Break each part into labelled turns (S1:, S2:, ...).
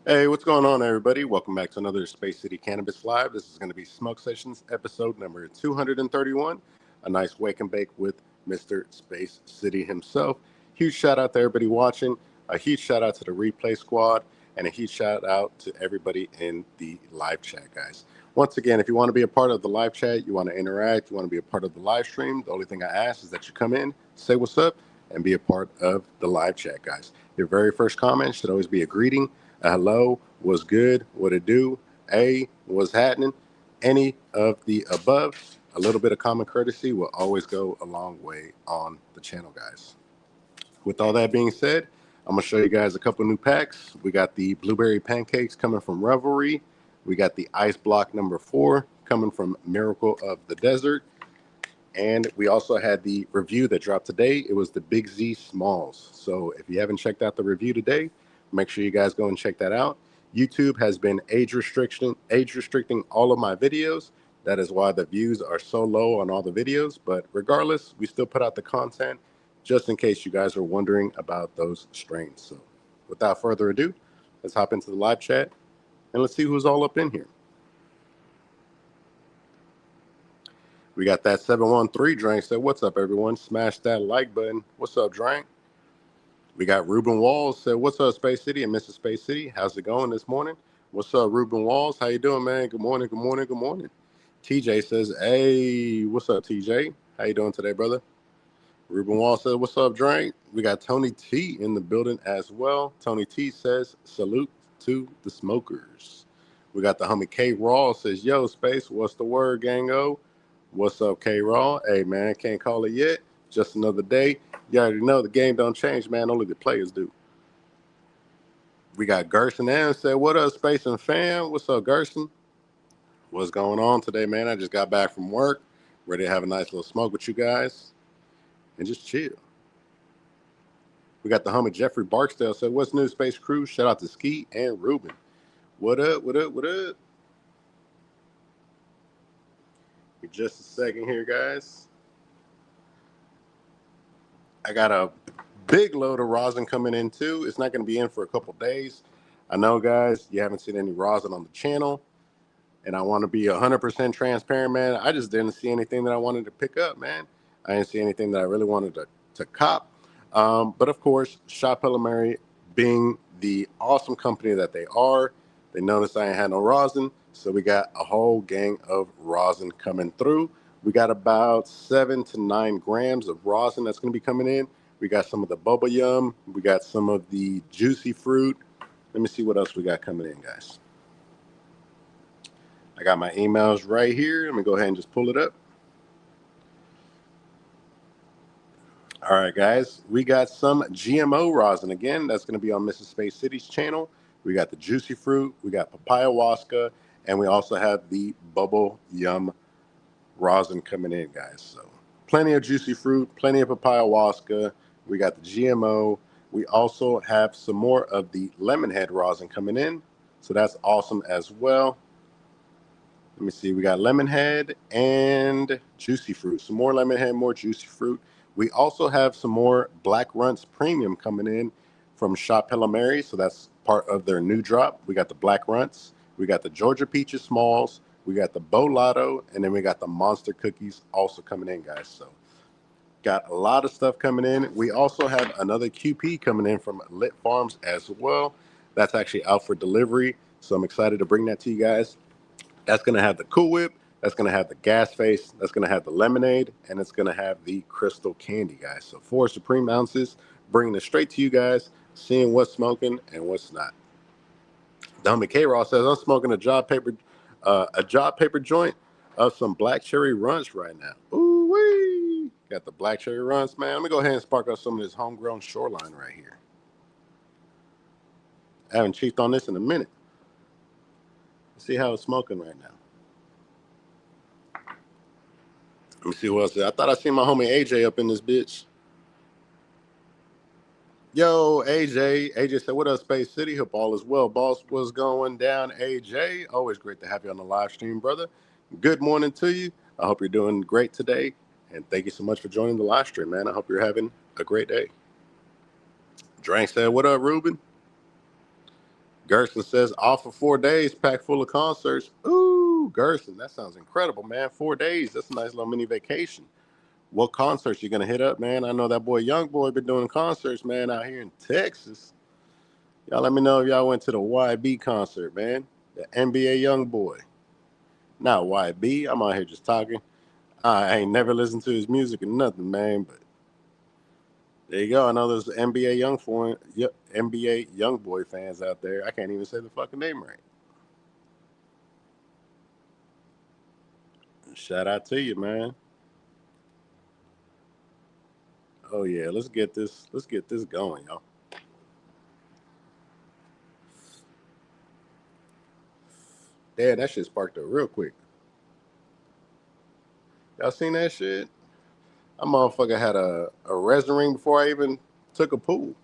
S1: Hey, what's going on, everybody? Welcome back to another Space City Cannabis Live. This is going to be Smoke Sessions, episode number 231. A nice wake and bake with Mr. Space City himself. Huge shout out to everybody watching. A huge shout out to the replay squad. And a huge shout out to everybody in the live chat, guys. Once again, if you want to be a part of the live chat, you want to interact, you want to be a part of the live stream, the only thing I ask is that you come in, say what's up, and be a part of the live chat, guys. Your very first comment should always be a greeting. Hello, what's good, what it do, what's happening, any of the above. A little bit of common courtesy will always go a long way on the channel, guys. With all that being said, I'm going to show you guys a couple new packs. We got the blueberry pancakes coming from Revelry. We got the ice block number 4 coming from Miracle of the Desert. And we also had the review that dropped today. It was the Big Z Smalls. So if you haven't checked out the review today, make sure you guys go and check that out. YouTube has been age restricting all of my videos. That is why the views are so low on all the videos. But regardless, we still put out the content just in case you guys are wondering about those strains. So without further ado, let's hop into the live chat and let's see who's all up in here. We got that 713 Drank said, what's up, everyone? Smash that like button. What's up, Drank? We got Ruben Walls said, what's up, Space City and Mrs. Space City? How's it going this morning? What's up, Ruben Walls? How you doing, man? Good morning, good morning, good morning. TJ says, hey, what's up, TJ? How you doing today, brother? Ruben Walls says, what's up, Drank? We got Tony T in the building as well. Tony T says, salute to the smokers. We got the homie K Raw says, yo, Space, what's the word, gang-o? What's up, K-Raw? Hey, man, can't call it yet. Just another day. You already know the game don't change, man. Only the players do. We got Gerson and said, what up, Space and fam? What's up, Gerson? What's going on today, man? I just got back from work. Ready to have a nice little smoke with you guys and just chill. We got the homie Jeffrey Barksdale said, what's new, Space Crew? Shout out to Ski and Ruben. What up, what up, what up? Just a second here, guys. I got a big load of rosin coming in too. It's not going to be in for a couple days. I know, guys, you haven't seen any rosin on the channel, and I want to be 100% transparent, man. I just didn't see anything that I wanted to pick up, man. I didn't see anything that I really wanted to cop. But of course, Shop Ella Mary, being the awesome company that they are, they noticed I ain't had no rosin, so we got a whole gang of rosin coming through. We got about 7 to 9 grams of rosin that's going to be coming in. We got some of the Bubba Yum. We got some of the Juicy Fruit. Let me see what else we got coming in, guys. I got my emails right here. Let me go ahead and just pull it up. All right, guys. We got some GMO rosin again. That's going to be on Mrs. Space City's channel. We got the Juicy Fruit. We got Papaya Waska. And we also have the Bubble Yum rosin coming in, guys. So plenty of Juicy Fruit, plenty of Papaya Waska. We got the GMO. We also have some more of the Lemonhead rosin coming in. So that's awesome as well. Let me see. We got Lemonhead and Juicy Fruit. Some more Lemonhead, more Juicy Fruit. We also have some more Black Runts Premium coming in from Shop Ella Mary. So that's part of their new drop. We got the Black Runts. We got the Georgia Peaches Smalls. We got the Bo Lotto. And then we got the Monster Cookies also coming in, guys. So got a lot of stuff coming in. We also have another QP coming in from Lit Farms as well. That's actually out for delivery. So I'm excited to bring that to you guys. That's going to have the Cool Whip. That's going to have the Gas Face. That's going to have the Lemonade. And it's going to have the Crystal Candy, guys. So 4 Supreme ounces, bringing it straight to you guys, seeing what's smoking and what's not. The homie K-Raw says, I'm smoking a job paper joint of some Black Cherry Runts right now. Ooh-wee. Got the Black Cherry Runts, man. Let me go ahead and spark up some of this homegrown Shoreline right here. I haven't chiefed on this in a minute. Let's see how it's smoking right now. Let me see who else is. I thought I seen my homie AJ up in this bitch. Yo, AJ. AJ said, what up, Space City? Hope all is well. Boss, what's going down, AJ? Always great to have you on the live stream, brother. Good morning to you. I hope you're doing great today. And thank you so much for joining the live stream, man. I hope you're having a great day. Drank said, what up, Ruben? Gerson says, off for 4 days, packed full of concerts. Ooh, Gerson, that sounds incredible, man. 4 days, that's a nice little mini vacation. What concerts you gonna hit up, man? I know that boy Young Boy been doing concerts, man, out here in Texas. Y'all let me know if y'all went to the YB concert, man. The NBA Young Boy. Not YB, I'm out here just talking. I ain't never listened to his music or nothing, man, but there you go. I know there's NBA Young Boy fans out there. I can't even say the fucking name right. Shout out to you, man. Oh yeah, let's get this going, y'all. Damn, that shit sparked up real quick. Y'all seen that shit? That motherfucker had a resin ring before I even took a pool.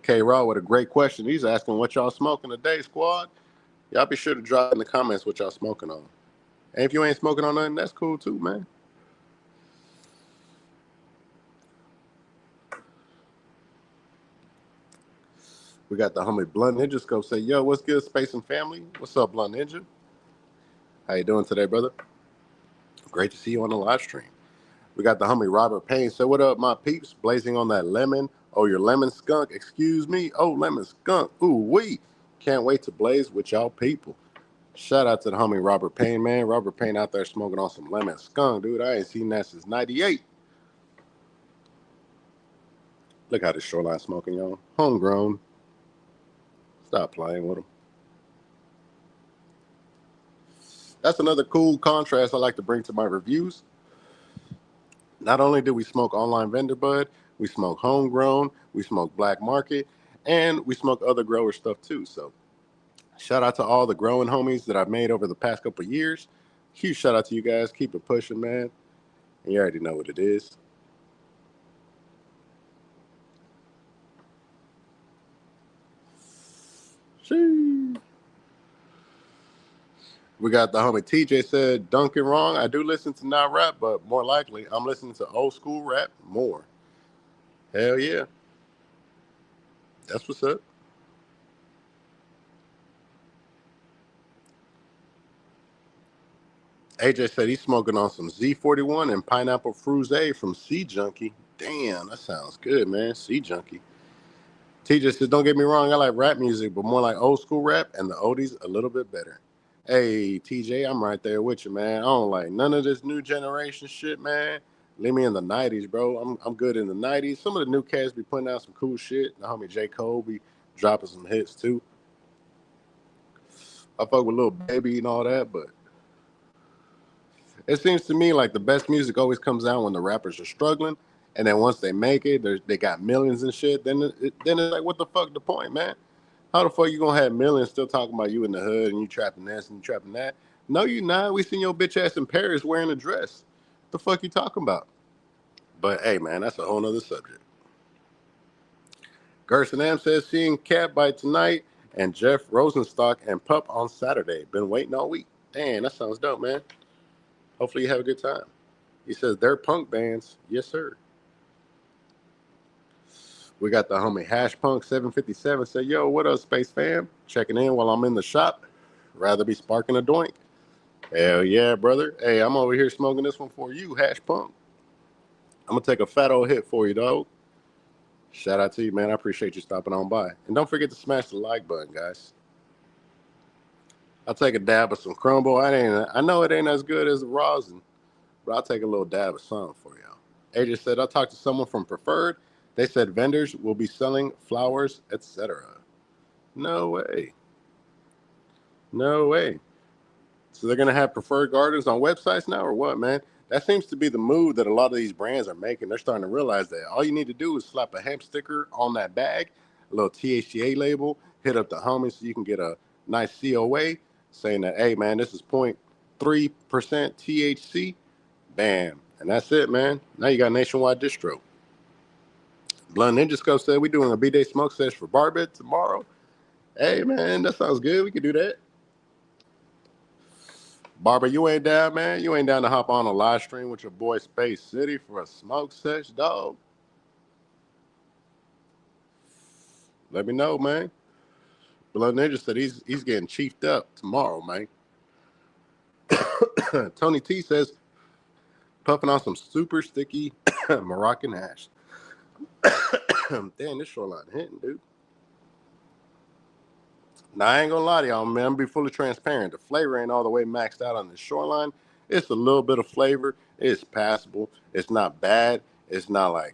S1: K Raw with a great question. He's asking what y'all smoking today, squad. Y'all be sure to drop in the comments what y'all smoking on. And if you ain't smoking on nothing, that's cool too, man. We got the homie Blunt Ninja Scope say, yo, what's good, Space and Family? What's up, Blunt Ninja? How you doing today, brother? Great to see you on the live stream. We got the homie Robert Payne. So what up, my peeps? Blazing on that lemon. Oh, your lemon skunk. Excuse me. Oh, lemon skunk. Ooh, wee. Can't wait to blaze with y'all people. Shout out to the homie Robert Payne, man. Robert Payne out there smoking on some lemon skunk, dude. I ain't seen that since 98. Look how this shoreline smoking, y'all. Homegrown. Stop playing with them. That's another cool contrast I like to bring to my reviews. Not only do we smoke online vendor bud, we smoke homegrown, we smoke black market, and we smoke other grower stuff too. So shout out to all the growing homies that I've made over the past couple of years. Huge shout out to you guys. Keep it pushing, man. And you already know what it is. Sheesh. We got the homie TJ said, Duncan wrong. I do listen to not rap, but more likely I'm listening to old school rap more. Hell yeah. That's what's up. AJ said he's smoking on some Z41 and pineapple fruze from Sea Junkie. Damn, that sounds good, man. Sea Junkie. TJ said, don't get me wrong, I like rap music, but more like old school rap, and the oldies a little bit better. Hey, TJ, I'm right there with you, man. I don't like none of this new generation shit, man. Leave me in the 90s, bro. I'm good in the 90s. Some of the new cats be putting out some cool shit. The homie J. Cole be dropping some hits, too. I fuck with Lil Baby and all that, but it seems to me like the best music always comes out when the rappers are struggling, and then once they make it, they got millions and shit. Then it's like, what the fuck the point, man? How the fuck you gonna have millions still talking about you in the hood and you trapping this and you trapping that? No, you not. We seen your bitch ass in Paris wearing a dress. The fuck you talking about? But hey, man, that's a whole nother subject. Gerson M says seeing Cat by tonight and Jeff Rosenstock and Pup on Saturday. Been waiting all week. Damn, that sounds dope, man. Hopefully you have a good time. He says they're punk bands. Yes, sir. We got the homie Hash Punk 757 say, yo, what up, Space Fam? Checking in while I'm in the shop. Rather be sparking a doink. Hell yeah, brother. Hey, I'm over here smoking this one for you, Hash Punk. I'm going to take a fat old hit for you, dog. Shout out to you, man. I appreciate you stopping on by. And don't forget to smash the like button, guys. I'll take a dab of some crumble. I know it ain't as good as the rosin, but I'll take a little dab of something for y'all. AJ said, I talked to someone from Preferred. They said vendors will be selling flowers, etc. No way. No way. So they're going to have Preferred Gardens on websites now or what, man? That seems to be the move that a lot of these brands are making. They're starting to realize that all you need to do is slap a hemp sticker on that bag, a little THCA label, hit up the homies so you can get a nice COA saying that, hey, man, this is 0.3% THC. Bam. And that's it, man. Now you got nationwide distro. Blunt Ninja Scope said we're doing a B-Day smoke session for Barbet tomorrow. Hey, man, that sounds good. We could do that. Barbara, you ain't down, man? You ain't down to hop on a live stream with your boy Space City for a smoke sesh, dog? Let me know, man. Blood Ninja said he's getting chiefed up tomorrow, man. Tony T says, puffing on some super sticky Moroccan hash. Damn, this shoreline hitting, dude. Now, I ain't gonna lie to y'all, man. I'm gonna be fully transparent. The flavor ain't all the way maxed out on the shoreline. It's a little bit of flavor. It's passable. It's not bad. It's not like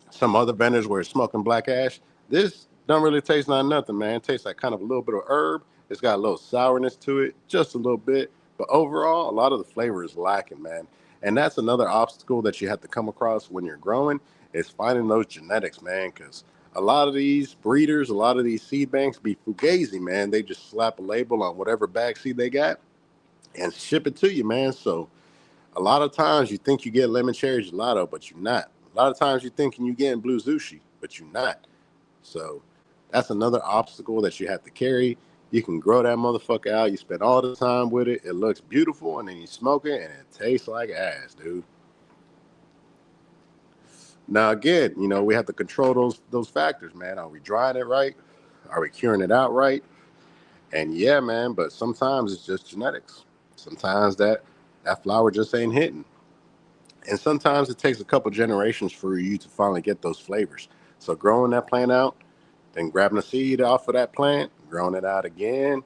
S1: some other vendors where it's smoking black ash. This don't really taste like nothing, man. It tastes like kind of a little bit of herb. It's got a little sourness to it, just a little bit. But overall, a lot of the flavor is lacking, man. And that's another obstacle that you have to come across when you're growing is finding those genetics, man. Because a lot of these breeders, a lot of these seed banks be fugazi, man. They just slap a label on whatever bag seed they got and ship it to you, man. So a lot of times you think you get lemon cherry gelato, but you're not. A lot of times you're thinking you're getting blue sushi, but you're not. So that's another obstacle that you have to carry. You can grow that motherfucker out. You spend all the time with it. It looks beautiful, and then you smoke it, and it tastes like ass, dude. Now, again, we have to control those factors, man. Are we drying it right? Are we curing it out right? And yeah, man, but sometimes it's just genetics. Sometimes that flower just ain't hitting. And sometimes it takes a couple generations for you to finally get those flavors. So growing that plant out, then grabbing a seed off of that plant, growing it out again,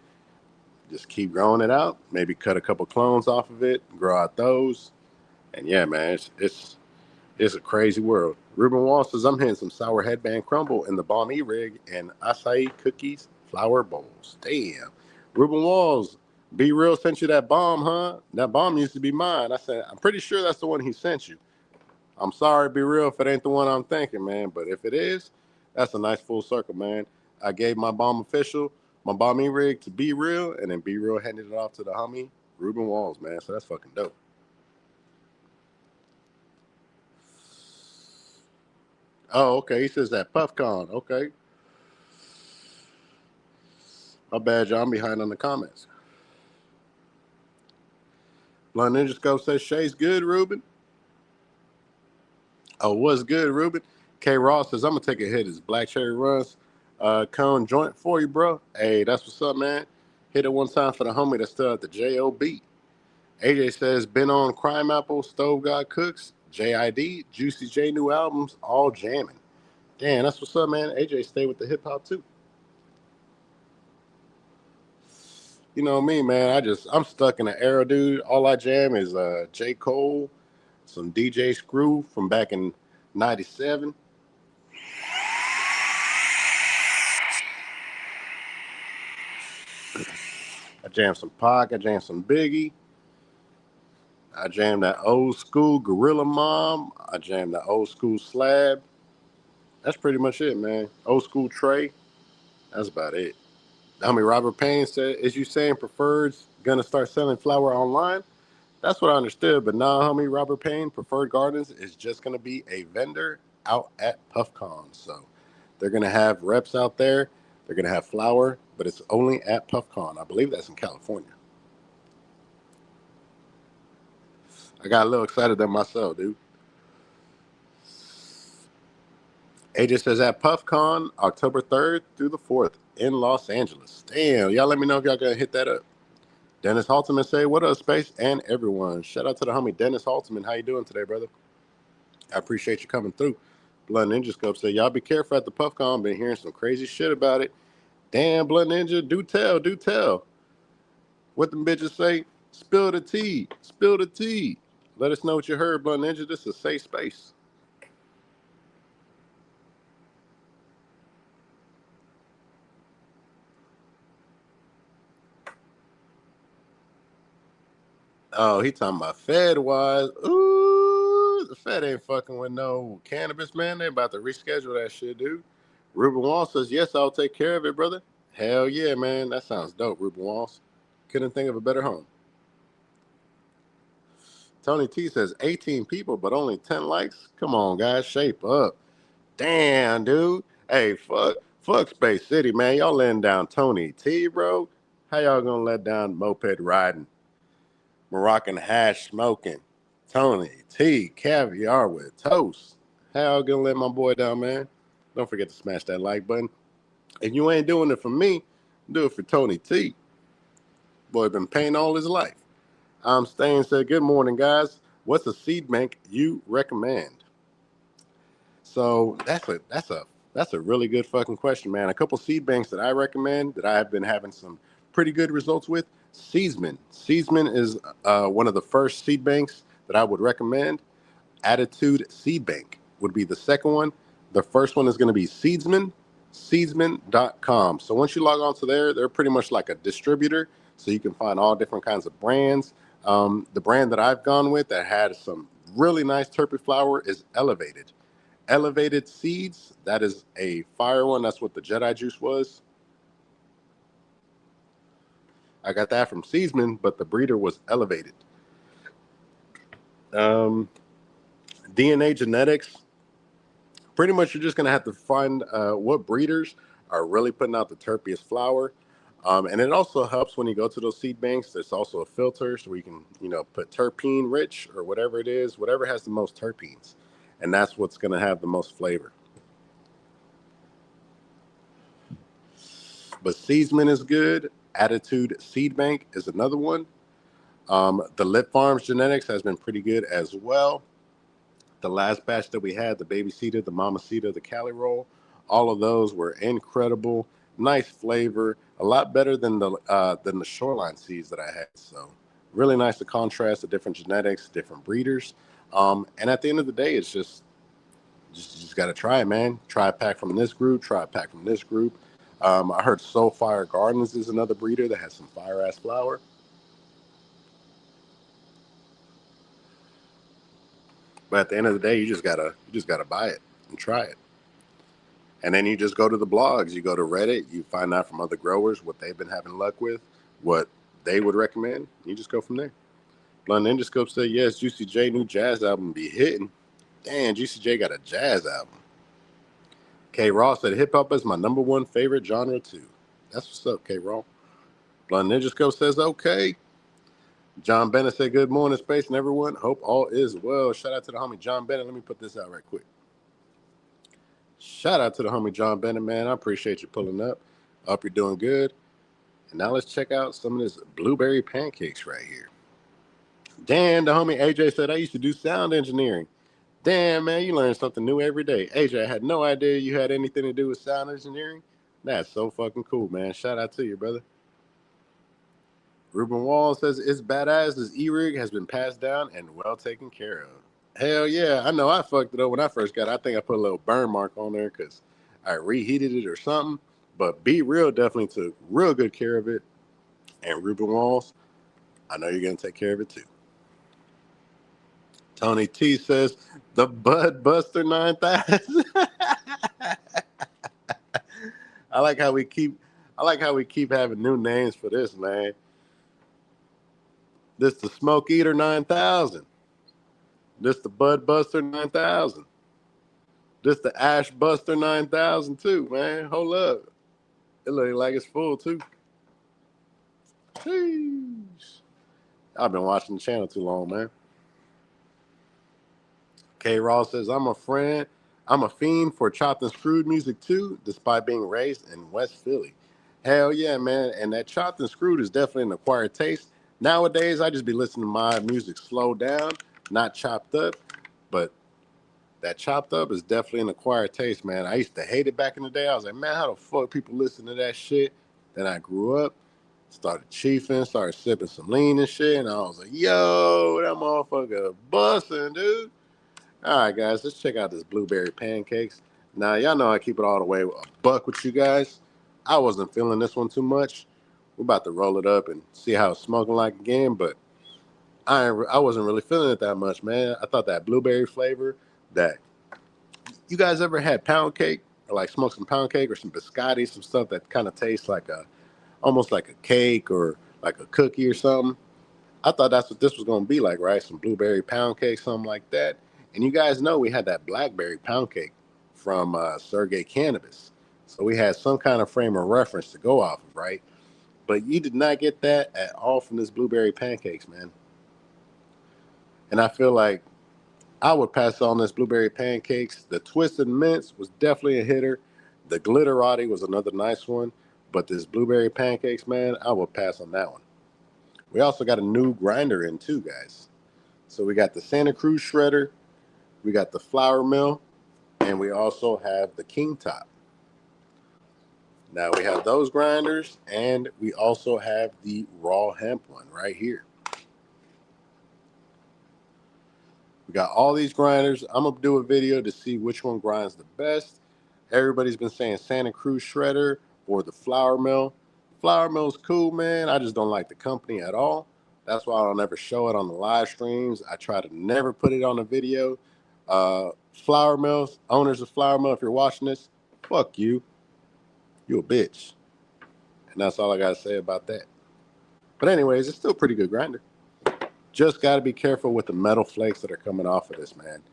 S1: just keep growing it out. Maybe cut a couple clones off of it, grow out those. And yeah, man, it's a crazy world. Ruben Wall says, I'm hitting some sour headband crumble in the Bomb E rig and acai cookies flour bowls. Damn. Ruben Walls, Be Real sent you that bomb, huh? That bomb used to be mine. I said, I'm pretty sure that's the one he sent you. I'm sorry, Be Real, if it ain't the one I'm thinking, man. But if it is, that's a nice full circle, man. I gave my bomb official, my Bomb E rig to Be Real, and then Be Real handed it off to the homie, Ruben Walls, man. So that's fucking dope. Oh, okay. He says that PuffCon. Okay. My bad, y'all. I'm behind on the comments. Blunt Ninja Scope says Shay's good, Ruben. Oh, what's good, Ruben? K Ross says, I'm going to take a hit. It's Black Cherry Runs cone joint for you, bro. Hey, that's what's up, man. Hit it one time for the homie that's still at the JOB. AJ says, been on Crime Apple, Stove God Cooks, JID, Juicy J new albums, all jamming. Damn, that's what's up, man. AJ stay with the hip hop too. You know me, man. I'm stuck in an era, dude. All I jam is J. Cole, some DJ Screw from back in '97. I jam some Pac. I jam some Biggie. I jam that old school Gorilla Mom. I jam that old school Slab. That's pretty much it, man. Old school Trey. That's about it. Homie Robert Payne said, is you saying Preferred's gonna start selling flour online? That's what I understood, but nah, homie, Robert Payne, Preferred Gardens is just gonna be a vendor out at PuffCon. So they're gonna have reps out there. They're gonna have flour, but it's only at PuffCon. I believe that's in California. I got a little excited there myself, dude. AJ says at PuffCon, October 3rd through the 4th in Los Angeles. Damn, y'all let me know if y'all gonna hit that up. Dennis Halterman say, what up, Space and everyone. Shout out to the homie Dennis Halterman. How you doing today, brother? I appreciate you coming through. Blood Ninja Scope say, y'all be careful at the PuffCon. Been hearing some crazy shit about it. Damn, Blood Ninja, do tell, do tell. What them bitches say? Spill the tea, spill the tea. Let us know what you heard, Blood Ninja. This is a safe space. Oh, he talking about Fed wise. Ooh, the Fed ain't fucking with no cannabis, man. They about to reschedule that shit, dude. Ruben Wall says, yes, I'll take care of it, brother. Hell yeah, man. That sounds dope, Ruben Walls. Couldn't think of a better home. Tony T says 18 people, but only 10 likes. Come on, guys, shape up. Damn, dude. Hey, fuck Space City, man. Y'all letting down Tony T, bro. How y'all gonna let down moped riding, Moroccan hash smoking, Tony T, caviar with toast? How y'all gonna let my boy down, man? Don't forget to smash that like button. If you ain't doing it for me, do it for Tony T. Boy, been paying all his life. I'm Stain said, good morning, guys. What's a seed bank you recommend? So that's a really good fucking question, man. A couple seed banks that I recommend that I have been having some pretty good results with. Seedsman. Seedsman is one of the first seed banks that I would recommend. Attitude Seed Bank would be the second one. The first one is going to be Seedsman, seedsman.com. So once you log on to there, they're pretty much like a distributor. So you can find all different kinds of brands. The brand that I've gone with that had some really nice terpene flower is Elevated. Elevated Seeds, that is a fire one. That's what the Jedi Juice was. I got that from Seedsman, but the breeder was Elevated. DNA Genetics. Pretty much, you're just going to have to find what breeders are really putting out the terpiest flower. And it also helps when you go to those seed banks. There's also a filter so you can, put terpene rich or whatever it is, whatever has the most terpenes. And that's what's going to have the most flavor. But Seedsman is good. Attitude Seed Bank is another one. The Lip Farms Genetics has been pretty good as well. The last batch that we had, the Baby Cedar, the Mama Cedar, the Cali Roll, all of those were incredible. Nice flavor, a lot better than the Shoreline seeds that I had. So really nice to contrast the different genetics, different breeders. And at the end of the day, it's just got to try it, man. Try a pack from this group, try a pack from this group. I heard Soul Fire Gardens is another breeder that has some fire ass flower. But at the end of the day, you just gotta buy it and try it. And then you just go to the blogs, you go to Reddit, you find out from other growers what they've been having luck with, what they would recommend. You just go from there. Blunt Ninja Scope said, yes, Juicy J new jazz album be hitting. Damn, Juicy J got a jazz album. K Raw said, hip hop is my number one favorite genre too. That's what's up, K Raw. Blunt Ninja Scope says, okay. John Bennett said, good morning, Space and everyone. Hope all is well. Shout out to the homie John Bennett. Let me put this out right quick. Shout out to the homie John Bennett, man. I appreciate you pulling up. Hope you're doing good. And now let's check out some of this blueberry pancakes right here. Dan, the homie AJ said, I used to do sound engineering. Damn, man, you learn something new every day. AJ, I had no idea you had anything to do with sound engineering. That's so fucking cool, man. Shout out to you, brother. Ruben Wall says, it's badass. This E-Rig has been passed down and well taken care of. Hell yeah. I know I fucked it up when I first got it. I think I put a little burn mark on there because I reheated it or something. But Be Real definitely took real good care of it. And Ruben Walls, I know you're going to take care of it too. Tony T says, the Bud Buster 9000. I like how we keep having new names for this, man. This the Smoke Eater 9000. This the Bud Buster 9000. This the Ash Buster 9000 too, man. Hold up. It looks like it's full too. Jeez. I've been watching the channel too long, man. K. Ross says, I'm a fiend for chopped and screwed music too, despite being raised in West Philly. Hell yeah, man. And that chopped and screwed is definitely an acquired taste. Nowadays, I just be listening to my music slowed down, not chopped up. But that chopped up is definitely an acquired taste, man. I used to hate it back in the day. I was like, man, how the fuck people listen to that shit? Then I grew up, started chiefing, started sipping some lean and shit. And I was like, yo, that motherfucker busting, dude. All right, guys, let's check out this blueberry pancakes. Now, y'all know I keep it all the way a buck with you guys. I wasn't feeling this one too much. We're about to roll it up and see how it's smoking like again, but I wasn't really feeling it that much, man. I thought that blueberry flavor, that you guys ever had pound cake or like smoked some pound cake or some biscotti, some stuff that kind of tastes like almost like a cake or like a cookie or something? I thought that's what this was going to be like, right? Some blueberry pound cake, something like that. And you guys know we had that blackberry pound cake from Sergey Cannabis. So we had some kind of frame of reference to go off of, right? But you did not get that at all from this blueberry pancakes, man. And I feel like I would pass on this blueberry pancakes. The Twisted Mints was definitely a hitter. The Glitterati was another nice one, but this blueberry pancakes, man, I will pass on that one. We also got a new grinder in too, guys. So we got the Santa Cruz shredder, we got the flour mill, and we also have the King Top. Now we have those grinders, and we also have the raw hemp one right here. We got all these grinders. I'm going to do a video to see which one grinds the best. Everybody's been saying Santa Cruz shredder or the flour mill. Flour mill's cool, man. I just don't like the company at all. That's why I don't ever show it on the live streams. I try to never put it on a video. Flour mills, owners of flour mill, if you're watching this, fuck you. You a bitch. And that's all I got to say about that. But anyways, it's still a pretty good grinder. Just got to be careful with the metal flakes that are coming off of this, man.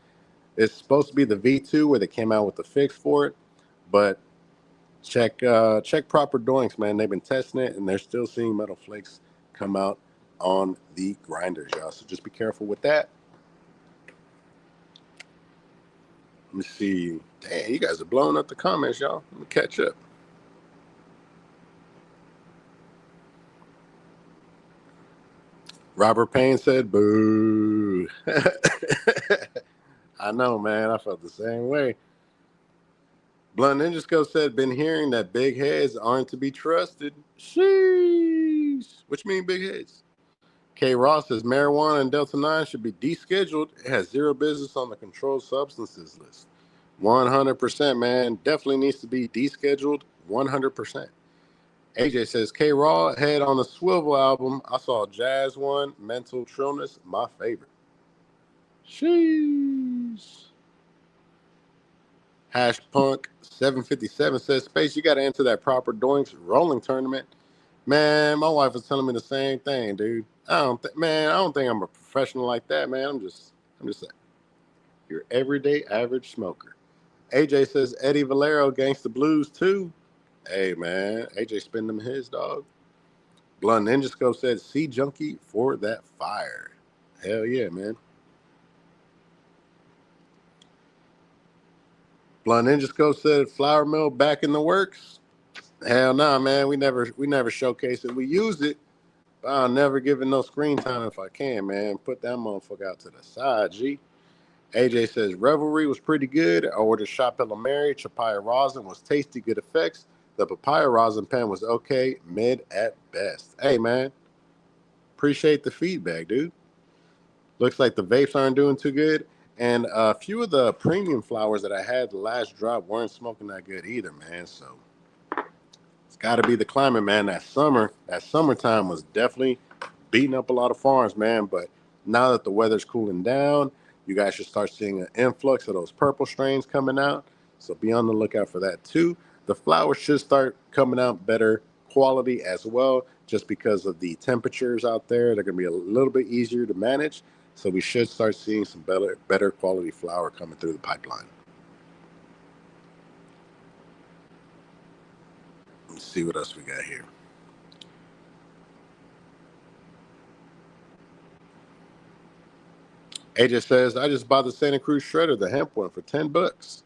S1: It's supposed to be the V2 where they came out with the fix for it, but check Proper Doinks, man. They've been testing it, and they're still seeing metal flakes come out on the grinders, y'all. So just be careful with that. Let me see. Damn, you guys are blowing up the comments, y'all. Let me catch up. Robert Payne said, boo. I know, man. I felt the same way. Blunt Ninja Scope said, been hearing that big heads aren't to be trusted. Sheesh. What you mean big heads? K. Ross says, marijuana and Delta-9 should be descheduled. It has zero business on the controlled substances list. 100%, man. Definitely needs to be descheduled. 100%. AJ says, K-Raw had on the Swivel album. I saw Jazz one, Mental Trillness, my favorite. Sheesh. Hash Punk 757 says, Space, you got to enter that Proper Doinks rolling tournament. Man, my wife was telling me the same thing, dude. I don't think I'm a professional like that, man. I'm just saying. Your everyday average smoker. AJ says, Eddie Valero, Gangsta Blues too. Hey, man. AJ spin them his, dog. Blunt Ninja Scope said, Sea Junkie for that fire. Hell yeah, man. Blunt Ninja Scope said, flour mill back in the works. Hell no, man. We never showcase it. We use it, but I'll never give it no screen time if I can, man. Put that motherfucker out to the side, G. AJ says, Revelry was pretty good. I ordered Shopella Mary. Chapaya rosin was tasty, good effects. The papaya rosin pen was okay, mid at best. Hey, man. Appreciate the feedback, dude. Looks like the vapes aren't doing too good. And a few of the premium flowers that I had the last drop weren't smoking that good either, man. So it's got to be the climate, man. That summertime was definitely beating up a lot of farms, man. But now that the weather's cooling down, you guys should start seeing an influx of those purple strains coming out. So be on the lookout for that too. The flowers should start coming out better quality as well, just because of the temperatures out there. They're going to be a little bit easier to manage. So we should start seeing some better quality flower coming through the pipeline. Let's see what else we got here. AJ says, I just bought the Santa Cruz shredder, the hemp one, for $10.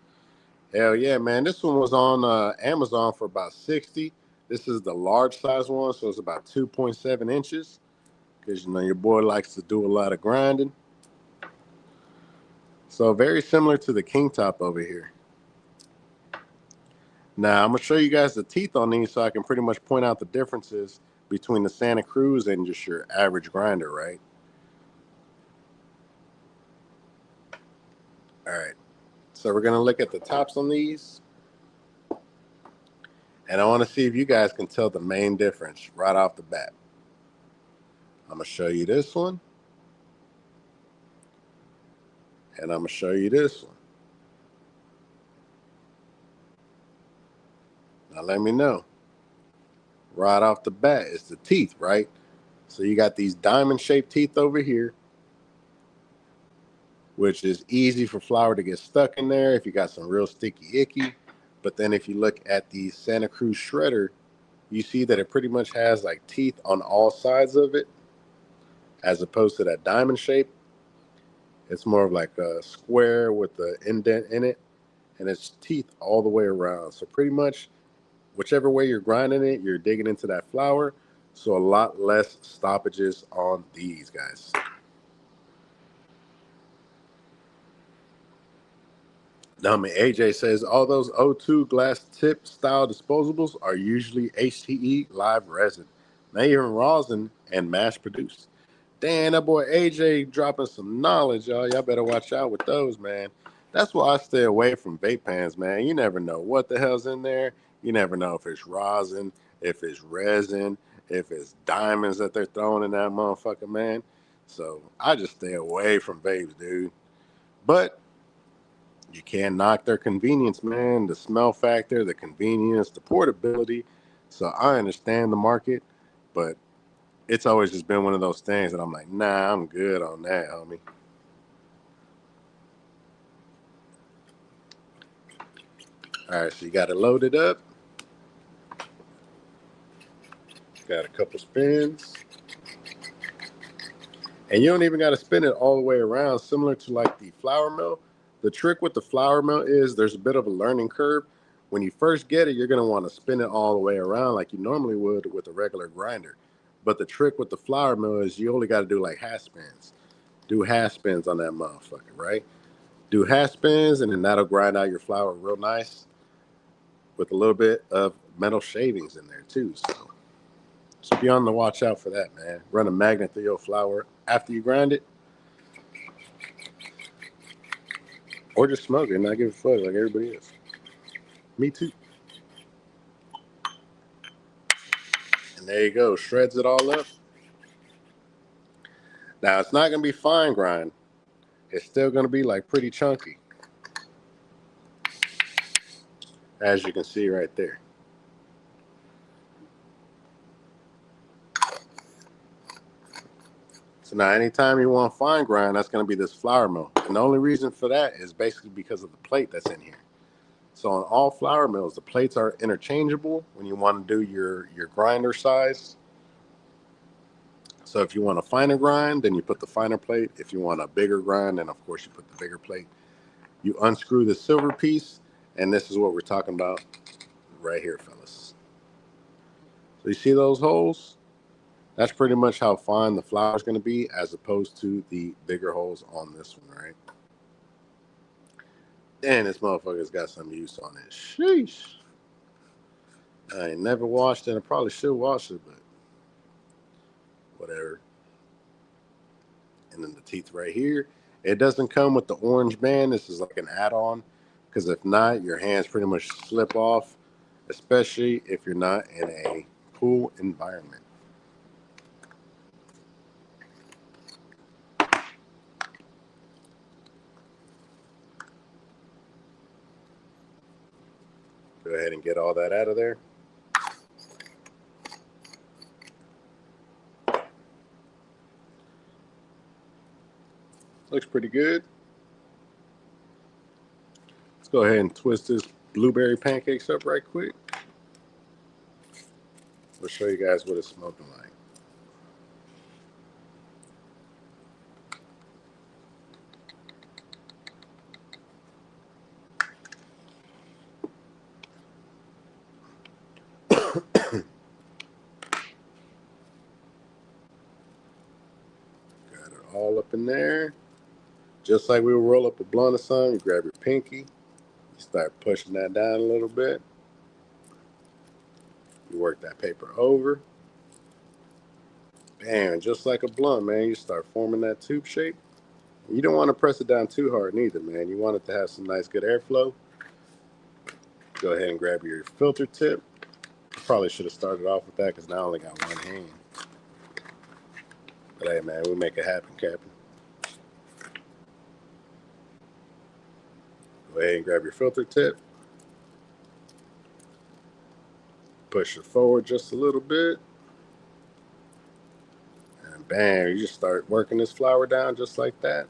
S1: Hell yeah, man. This one was on Amazon for about $60. This is the large size one, so it's about 2.7 inches. Because, you know, your boy likes to do a lot of grinding. So very similar to the King Top over here. Now, I'm going to show you guys the teeth on these so I can pretty much point out the differences between the Santa Cruz and just your average grinder, right? All right. So we're going to look at the tops on these. And I want to see if you guys can tell the main difference right off the bat. I'm going to show you this one. And I'm going to show you this one. Now let me know. Right off the bat, it's the teeth, right? So you got these diamond-shaped teeth over here, which is easy for flour to get stuck in there if you got some real sticky icky. But then if you look at the Santa Cruz shredder, you see that it pretty much has like teeth on all sides of it, as opposed to that diamond shape. It's more of like a square with the indent in it. and its teeth all the way around. So pretty much whichever way you're grinding it, you're digging into that flour. So a lot less stoppages on these guys. Dummy AJ says all those O2 glass tip style disposables are usually HTE live resin, not even rosin and mass produced. Damn, that boy AJ dropping some knowledge, y'all. Y'all better watch out with those, man. That's why I stay away from vape pens, man. You never know what the hell's in there. You never know if it's rosin, if it's resin, if it's diamonds that they're throwing in that motherfucker, man. So I just stay away from vapes, dude. But you can't knock their convenience, man. The smell factor, the convenience, the portability. So I understand the market, but it's always just been one of those things that I'm like, nah, I'm good on that, homie. All right, so you got it loaded up. Got a couple spins. And you don't even got to spin it all the way around, similar to like the flour mill. The trick with the flour mill is there's a bit of a learning curve. When you first get it, you're going to want to spin it all the way around like you normally would with a regular grinder. But the trick with the flour mill is you only got to do like half spins. Do half spins on that motherfucker, right? Do half spins, and then that'll grind out your flour real nice with a little bit of metal shavings in there too. So just be on the watch out for that, man. Run a magnet through your flour after you grind it, or just smoke it and not give a fuck like everybody is. Me too. And there you go. Shreds it all up. Now, it's not going to be fine grind. It's still going to be like pretty chunky. As you can see right there. So now anytime you want fine grind, that's going to be this flour mill. And the only reason for that is basically because of the plate that's in here. So on all flour mills, the plates are interchangeable when you want to do your grinder size. So if you want a finer grind, then you put the finer plate. If you want a bigger grind, then of course you put the bigger plate. You unscrew the silver piece, and this is what we're talking about right here, fellas. So you see those holes? That's pretty much how fine the flour is going to be as opposed to the bigger holes on this one, right? And this motherfucker's got some use on it. Sheesh. I ain't never washed it. I probably should wash it, but whatever. And then the teeth right here. It doesn't come with the orange band. This is like an add-on, because if not, your hands pretty much slip off, especially if you're not in a pool environment. Go ahead and get all that out of there. Looks pretty good. Let's go ahead and twist this blueberry pancakes up right quick. We'll show you guys what it's smoking like. Got it all up in there. Just like we would roll up a blunt or something, you grab your pinky, you start pushing that down a little bit. You work that paper over. Bam, just like a blunt, man. You start forming that tube shape. You don't want to press it down too hard neither, man. You want it to have some nice good airflow. Go ahead and grab your filter tip. Probably should have started off with that because now I only got one hand. But hey, man, we'll make it happen, Captain. Go ahead and grab your filter tip. Push it forward just a little bit. And bam, you just start working this flour down just like that.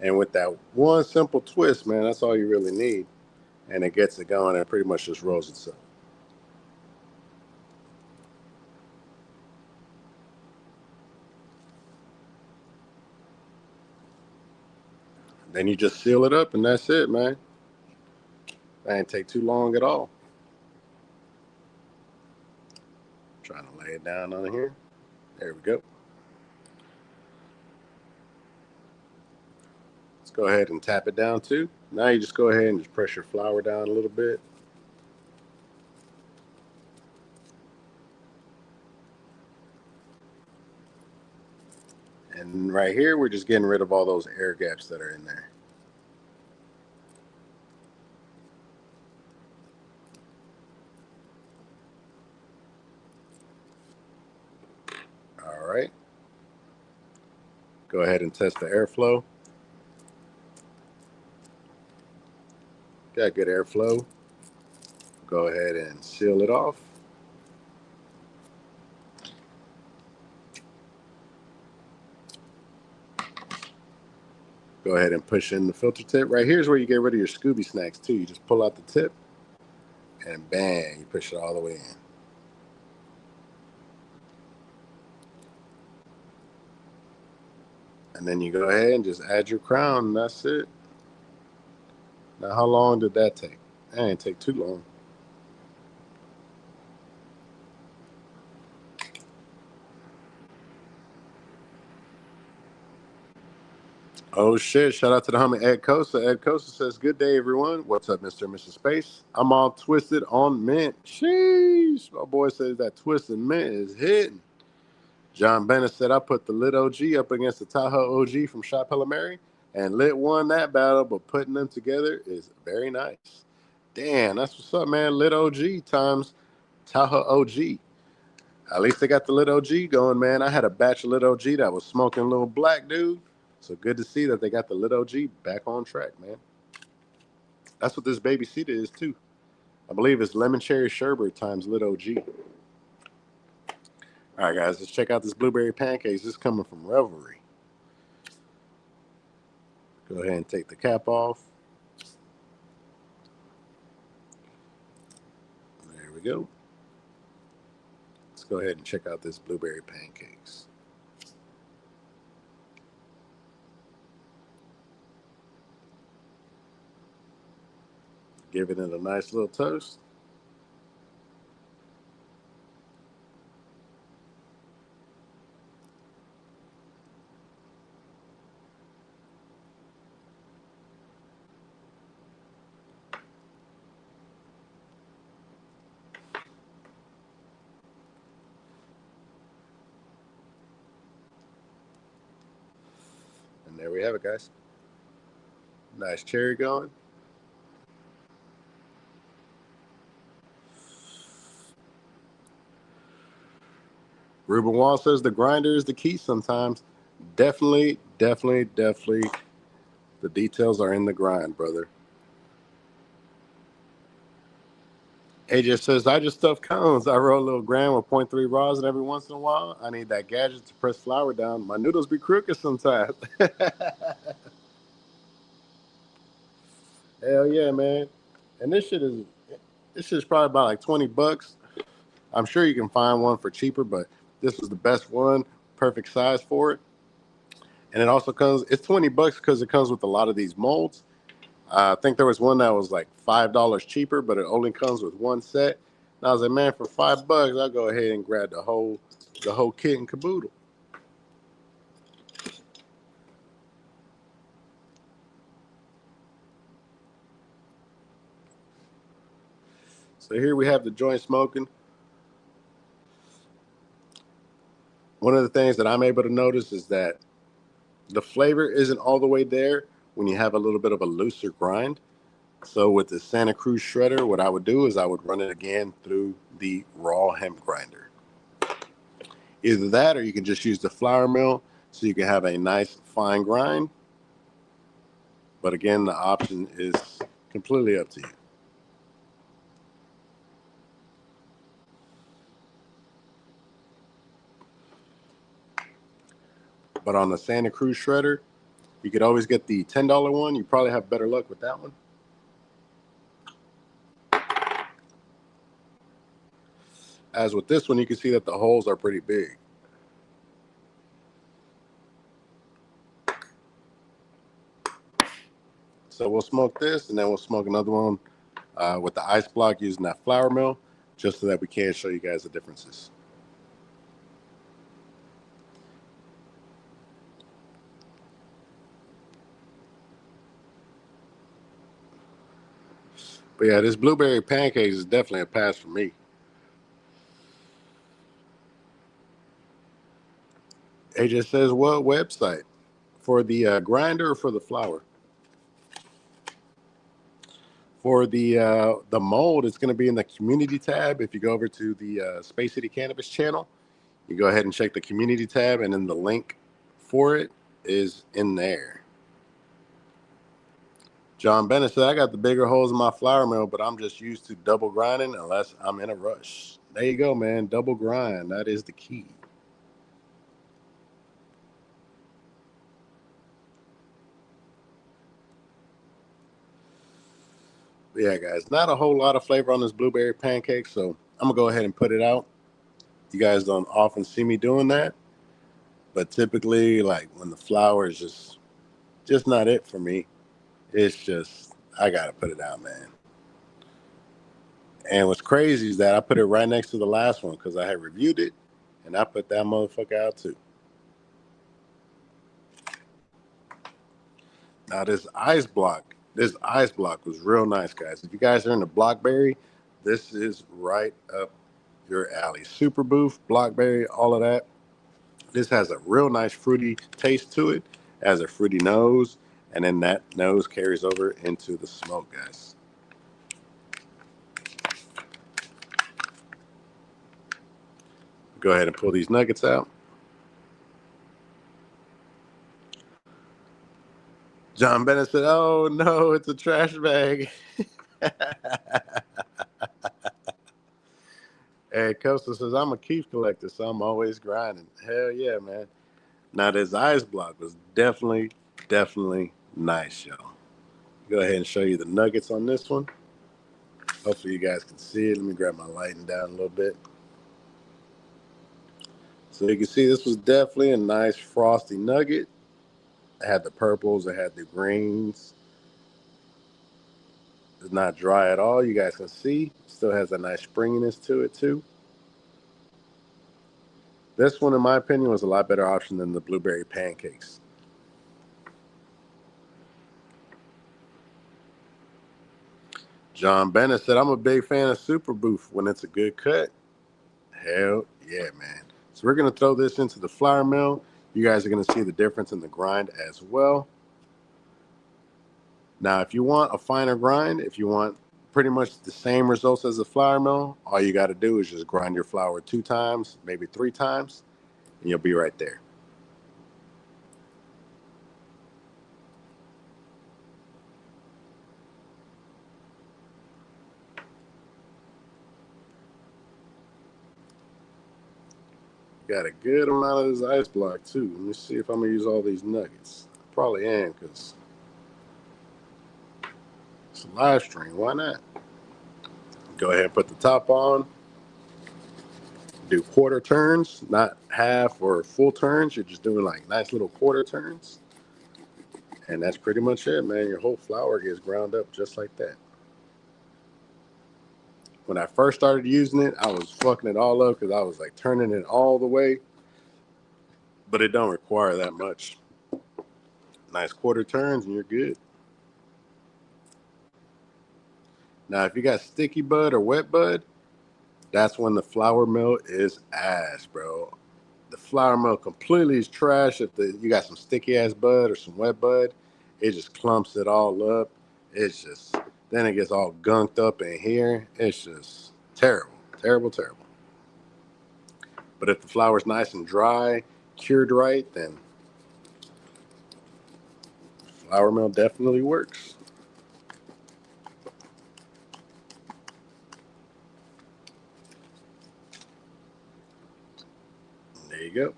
S1: And with that one simple twist, man, that's all you really need. And it gets it going and it pretty much just rolls itself. Then you just seal it up and that's it, man. That ain't take too long at all. Trying to lay it down on here. There we go. Let's go ahead and tap it down too. Now you just go ahead and just press your flour down a little bit. And right here, we're just getting rid of all those air gaps that are in there. All right. Go ahead and test the airflow. Got good airflow. Go ahead and seal it off. Go ahead and push in the filter tip. Right here's where you get rid of your Scooby snacks too. You just pull out the tip and bang, you push it all the way in. And then you go ahead and just add your crown and that's it. Now how long did that take? That didn't take too long. Oh shit, shout out to the homie Ed Costa. Ed Costa says, good day everyone. What's up, Mr. and Mrs. Space? I'm all twisted on mint. Sheesh. My boy says that twisted mint is hitting. John Bennett said, I put the Lit OG up against the Tahoe OG from Shop Mary, and Lit won that battle, but putting them together is very nice. Damn, that's what's up, man. Lit OG times Tahoe OG. At least they got the Lit OG going, man. I had a batch of Lit OG that was smoking a little black, dude. So good to see that they got the Lit OG back on track, man. That's what this baby cedar is, too. I believe it's lemon cherry sherbet times Lit OG. All right, guys, let's check out this blueberry pancakes. This is coming from Revelry. Go ahead and take the cap off. There we go. Let's go ahead and check out this blueberry pancakes. Giving it a nice little toast. And there we have it, guys. Nice cherry going. Ruben Wall says the grinder is the key sometimes. Definitely. The details are in the grind, brother. AJ says, I just stuff cones. I roll a little gram with 0.3 rosin every once in a while. I need that gadget to press flour down. My noodles be crooked sometimes. Hell yeah, man. And this shit is probably about like 20 bucks. I'm sure you can find one for cheaper, but this was the best one, perfect size for it. And it also comes, it's 20 bucks because it comes with a lot of these molds. I think there was one that was like $5 cheaper, but it only comes with one set. And I was like, man, for $5, I'll go ahead and grab the whole kit and caboodle. So here we have the joint smoking. One of the things that I'm able to notice is that the flavor isn't all the way there when you have a little bit of a looser grind. So with the Santa Cruz shredder, what I would do is I would run it again through the raw hemp grinder. Either that or you can just use the flour mill so you can have a nice fine grind. But again, the option is completely up to you. But on the Santa Cruz shredder, you could always get the $10 one. You probably have better luck with that one. As with this one, you can see that the holes are pretty big. So we'll smoke this, and then we'll smoke another one with the ice block using that flour mill, just so that we can show you guys the differences. But yeah, this blueberry pancakes is definitely a pass for me. AJ says, what website? For the grinder or for the flour? For the mold, it's going to be in the community tab. If you go over to the Space City Cannabis channel, you go ahead and check the community tab, and then the link for it is in there. John Bennett said, I got the bigger holes in my flour mill, but I'm just used to double grinding unless I'm in a rush. There you go, man. Double grind. That is the key. But yeah, guys, not a whole lot of flavor on this blueberry pancake, so I'm going to go ahead and put it out. You guys don't often see me doing that, but typically, like, when the flour is just not it for me, it's just, I got to put it out, man. And what's crazy is that I put it right next to the last one because I had reviewed it, and I put that motherfucker out too. Now this ice block was real nice, guys. If you guys are into Blockberry, this is right up your alley. Super Boof, Blockberry, all of that. This has a real nice fruity taste to it, has a fruity nose, and then that nose carries over into the smoke, guys. Go ahead and pull these nuggets out. John Bennett said, oh no, it's a trash bag. Hey, Costa says, I'm a Keith collector, so I'm always grinding. Hell yeah, man. Now, this ice block was definitely nice, y'all. Go ahead and show you the nuggets on this one. Hopefully you guys can see it. Let me grab my lighting down a little bit. So you can see this was definitely a nice frosty nugget. It had the purples, it had the greens. It's not dry at all. You guys can see. Still has a nice springiness to it too. This one, in my opinion, was a lot better option than the blueberry pancakes. John Bennett said, I'm a big fan of Super Boof when it's a good cut. Hell yeah, man. So we're going to throw this into the flour mill. You guys are going to see the difference in the grind as well. Now, if you want a finer grind, if you want pretty much the same results as the flour mill, all you got to do is just grind your flour 2 times, maybe 3 times, and you'll be right there. Got a good amount of this ice block too. Let me see if I'm going to use all these nuggets. Probably am, because it's a live stream. Why not? Go ahead and put the top on. Do quarter turns, not half or full turns. You're just doing like nice little quarter turns. And that's pretty much it, man. Your whole flour gets ground up just like that. When I first started using it, I was fucking it all up because I was like turning it all the way. But it don't require that much. Nice quarter turns and you're good. Now, if you got sticky bud or wet bud, that's when the flour mill is ass, bro. The flour mill completely is trash. If you got some sticky ass bud or some wet bud, it just clumps it all up. It's just, then it gets all gunked up in here. It's just terrible. But if the flour's nice and dry, cured right, then flour mill definitely works. There you go.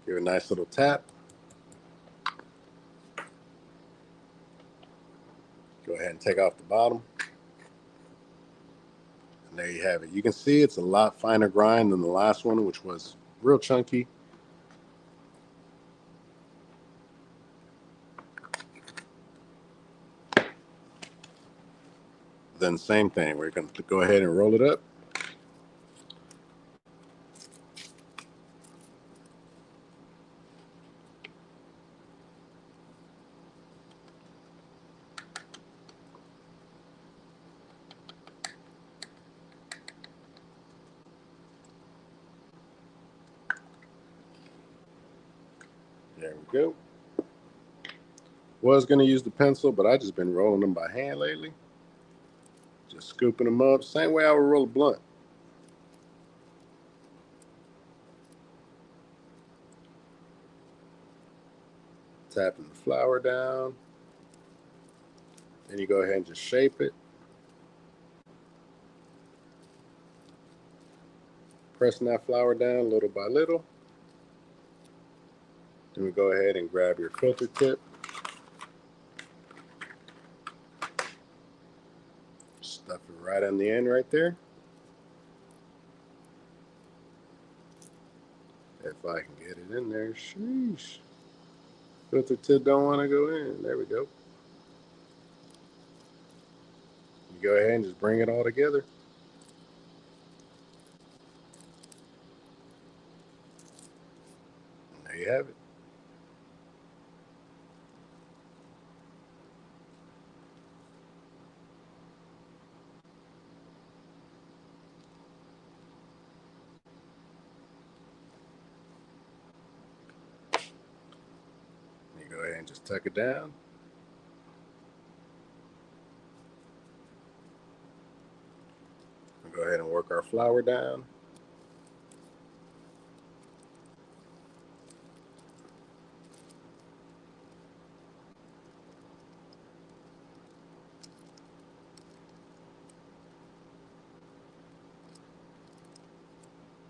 S1: Give it a nice little tap. Go ahead and take off the bottom. And there you have it. You can see it's a lot finer grind than the last one, which was real chunky. then same thing. We're going to go ahead and roll it up. There we go. Was going to use the pencil, but I just been rolling them by hand lately. Just scooping them up. Same way I would roll a blunt. Tapping the flour down. Then you go ahead and just shape it. Pressing that flour down little by little. Then we go ahead and grab your filter tip. Stuff it right on the end right there. If I can get it in there. Sheesh. Filter tip don't want to go in. There we go. You go ahead and just bring it all together. And there you have it. You go ahead and just tuck it down. We'll go ahead and work our flour down.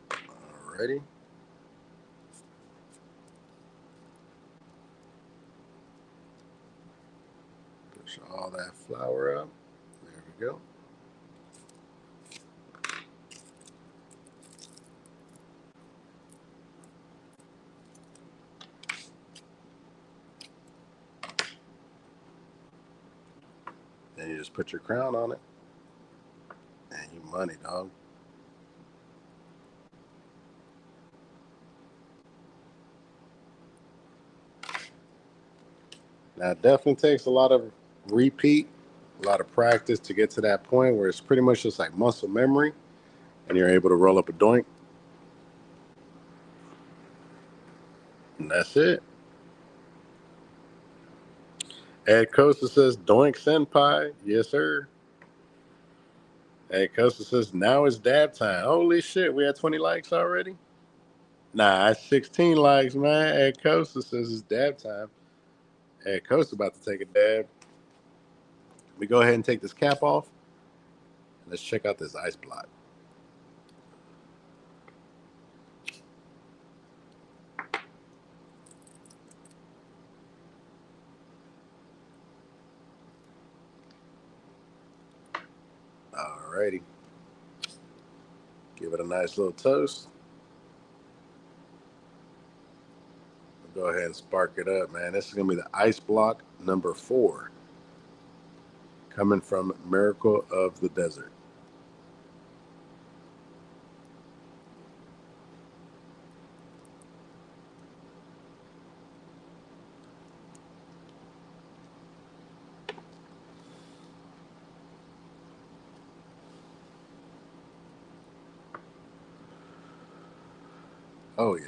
S1: Alrighty. Push all that flour up. There we go. Then you just put your crown on it. And you money, dog. Now, it definitely takes a lot of repeat, a lot of practice to get to that point where it's pretty much just like muscle memory and you're able to roll up a doink. And that's it. Ed Costa says, Doink Senpai. Yes, sir. Ed Costa says, now it's dab time. Holy shit, we had 20 likes already? Nah, it's 16 likes, man. Ed Costa says it's dab time. Ed Costa about to take a dab. We go ahead and take this cap off. Let's check out this ice block. Alrighty. Give it a nice little toast. We'll go ahead and spark it up, man. This is going to be the ice block number 4. Coming from Miracle of the Desert. Oh, yeah.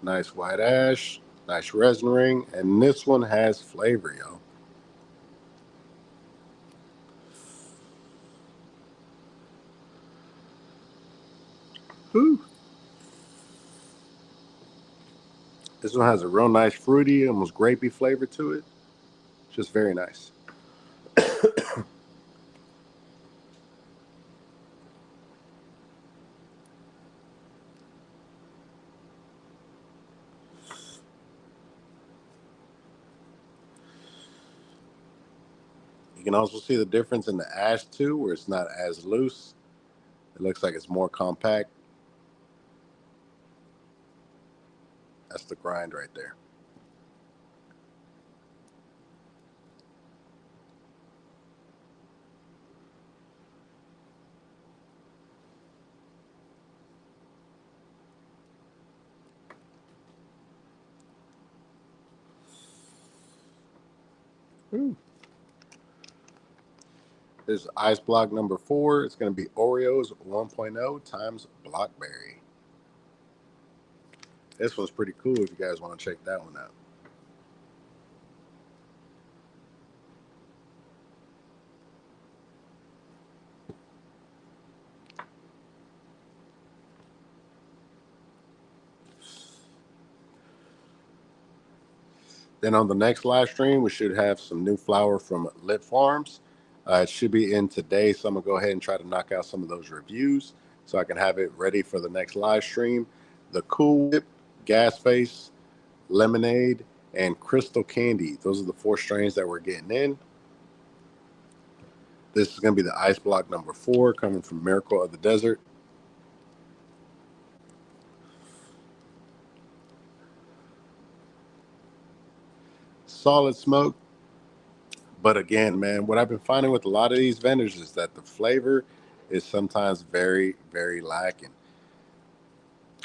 S1: Nice white ash, nice resin ring, and this one has flavor, y'all. Whew. This one has a real nice fruity, almost grapey flavor to it. Just very nice. You can also see the difference in the ash too, where it's not as loose. It looks like it's more compact. That's the grind right there. Ooh. This is ice block number 4. It's going to be Oreos 1.0 times Blockberry. This one's pretty cool if you guys want to check that one out. Then on the next live stream, we should have some new flour from Lit Farms. It should be in today, so I'm going to go ahead and try to knock out some of those reviews so I can have it ready for the next live stream. The Cool Whip, Gas Face, Lemonade, and Crystal Candy. Those are the 4 strains that we're getting in. This is going to be the ice block number 4 coming from Miracle of the Desert. Solid smoke. But again, man, what I've been finding with a lot of these vendors is that the flavor is sometimes very, very lacking.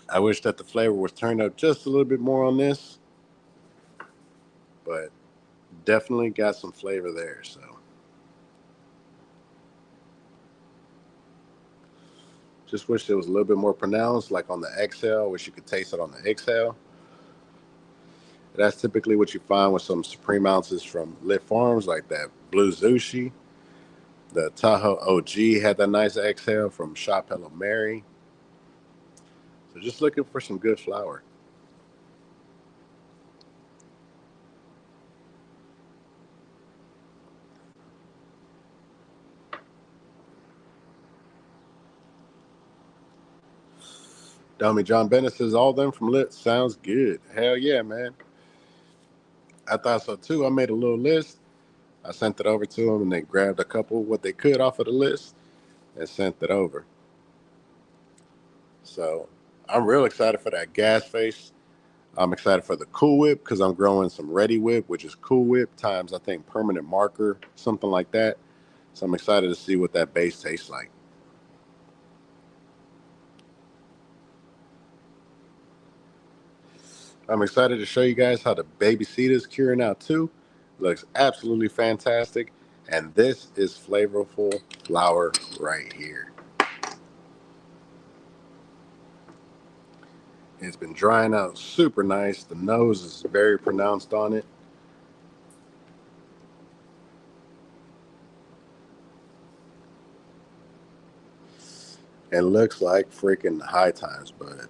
S1: I wish that the flavor was turned up just a little bit more on this, but definitely got some flavor there. So just wish it was a little bit more pronounced, like on the exhale. Wish you could taste it on the exhale. That's typically what you find with some Supreme ounces from Lit Farms, like that Blue Zushi. The Tahoe OG had that nice exhale from Shop Hello Mary. So just looking for some good flour. Dummy John Bennett says all them from Lit sounds good. Hell yeah, man. I thought so too. I made a little list. I sent it over to them, and they grabbed a couple what they could off of the list and sent it over. So I'm real excited for that Gas Face. I'm excited for the Cool Whip because I'm growing some Ready Whip, which is Cool Whip times I think Permanent Marker, something like that. So I'm excited to see what that base tastes like. I'm excited to show you guys how the Baby Cedar is curing out too. Looks absolutely fantastic. And this is flavorful flour right here. It's been drying out super nice. The nose is very pronounced on it. And looks like freaking High Times, bud.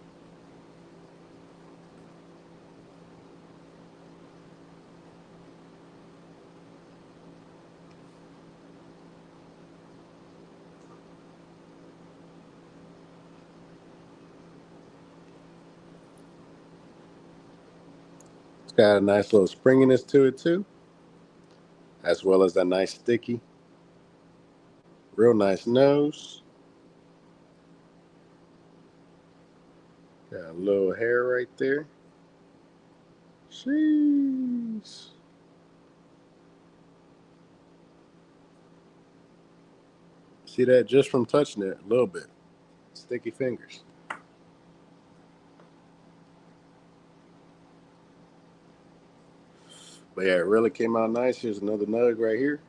S1: It's got a nice little springiness to it too, as well as that nice sticky. Real nice nose. Got a little hair right there. Jeez. See that just from touching it a little bit. Sticky fingers. But yeah, it really came out nice. Here's another nug right here.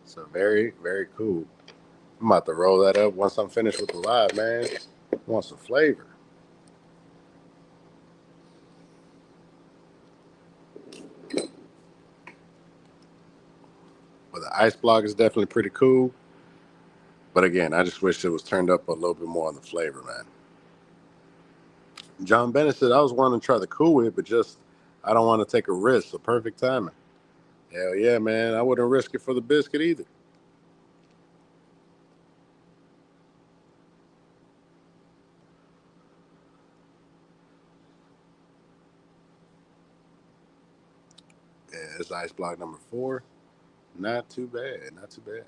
S1: So very, very cool. I'm about to roll that up once I'm finished with the live, man. I want some flavor. But the ice block is definitely pretty cool. But again, I just wish it was turned up a little bit more on the flavor, man. John Bennett said I was wanting to try the Cool Whip, but just I don't want to take a risk. So perfect timing. Hell yeah, man. I wouldn't risk it for the biscuit either. It's ice block number 4. Not too bad. Not too bad.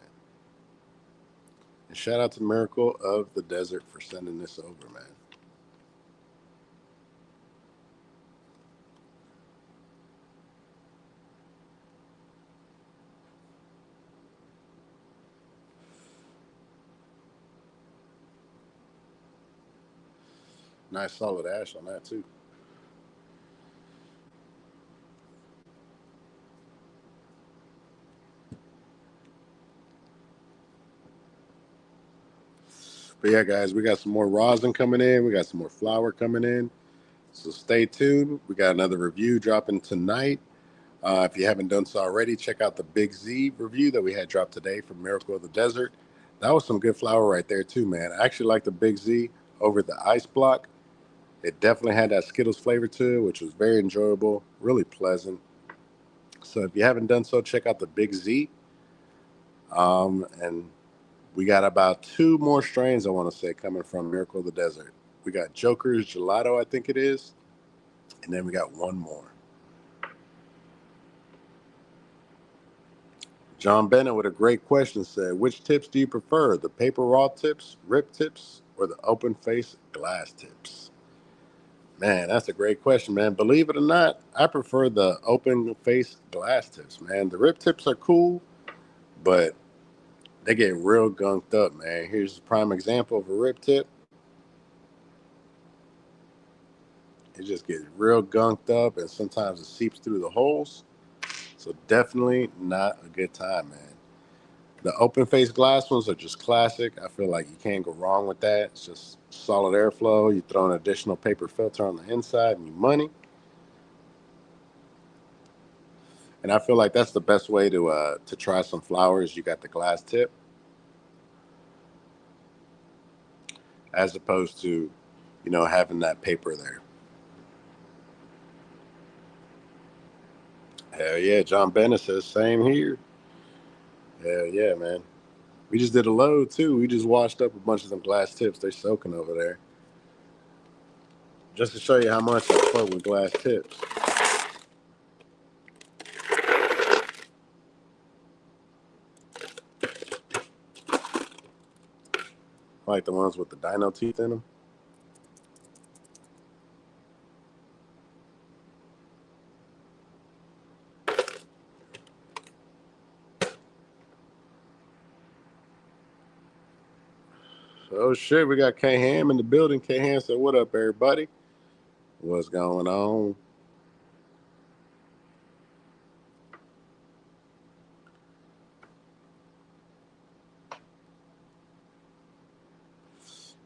S1: And shout out to Miracle of the Desert for sending this over, man. Nice solid ash on that, too. But yeah, guys, we got some more rosin coming in. We got some more flour coming in. So stay tuned. We got another review dropping tonight. If you haven't done so already, check out the Big Z review that we had dropped today from Miracle of the Desert. That was some good flour right there too, man. I actually like the Big Z over the Ice Block. It definitely had that Skittles flavor to it, which was very enjoyable, really pleasant. So if you haven't done so, check out the Big Z. And we got about 2 more strains, I want to say, coming from Miracle of the Desert. We got Joker's Gelato, I think it is. And then we got one more. John Bennett with a great question said, which tips do you prefer, the paper raw tips, rip tips, or the open face glass tips? Man, that's a great question, man. Believe it or not, I prefer the open face glass tips, man. The rip tips are cool, but they get real gunked up, man. Here's a prime example of a rip tip. It just gets real gunked up, and sometimes it seeps through the holes. So definitely not a good time, man. The open face glass ones are just classic. I feel like you can't go wrong with that. It's just solid airflow. You throw an additional paper filter on the inside and you money. And I feel like that's the best way to try some flowers. You got the glass tip, as opposed to, having that paper there. Hell yeah, John Bennett says same here. Hell yeah, man. We just did a load too. We just washed up a bunch of them glass tips. They're soaking over there. Just to show you how much I fuck with glass tips. Like the ones with the dino teeth in them. Oh shit, we got K Ham in the building. K Ham said, what up, everybody? What's going on?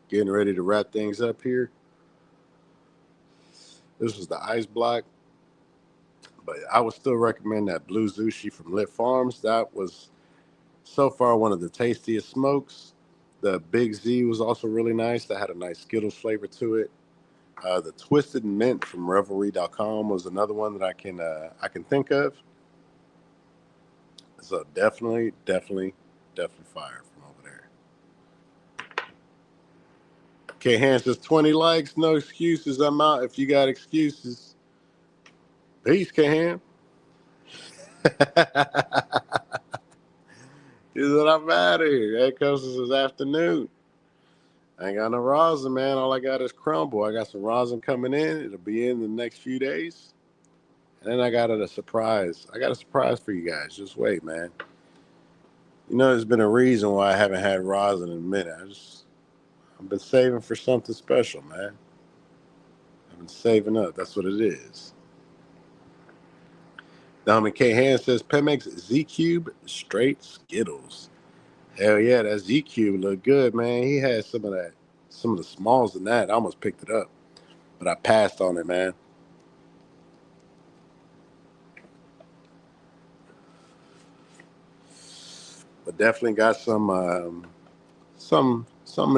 S1: Getting ready to wrap things up here. This was the ice block, but I would still recommend that Blue Zushi from Lit Farms. That was so far one of the tastiest smokes. The Big Z was also really nice. That had a nice Skittles flavor to it. The Twisted Mint from Revelry.com was another one that I can think of. So definitely fire from over there. Okay, Hans says 20 likes, no excuses. I'm out if you got excuses. Peace, K-Ham. He said, I'm out of here. That comes this afternoon. I ain't got no rosin, man. All I got is crumble. I got some rosin coming in. It'll be in the next few days. And then I got a surprise. I got a surprise for you guys. Just wait, man. There's been a reason why I haven't had rosin in a minute. I've been saving for something special, man. I've been saving up. That's what it is. Dominic K. Hand says Pemex Z Cube straight Skittles. Hell yeah, that Z Cube look good, man. He had some of the smalls in that. I almost picked it up, but I passed on it, man. But definitely got something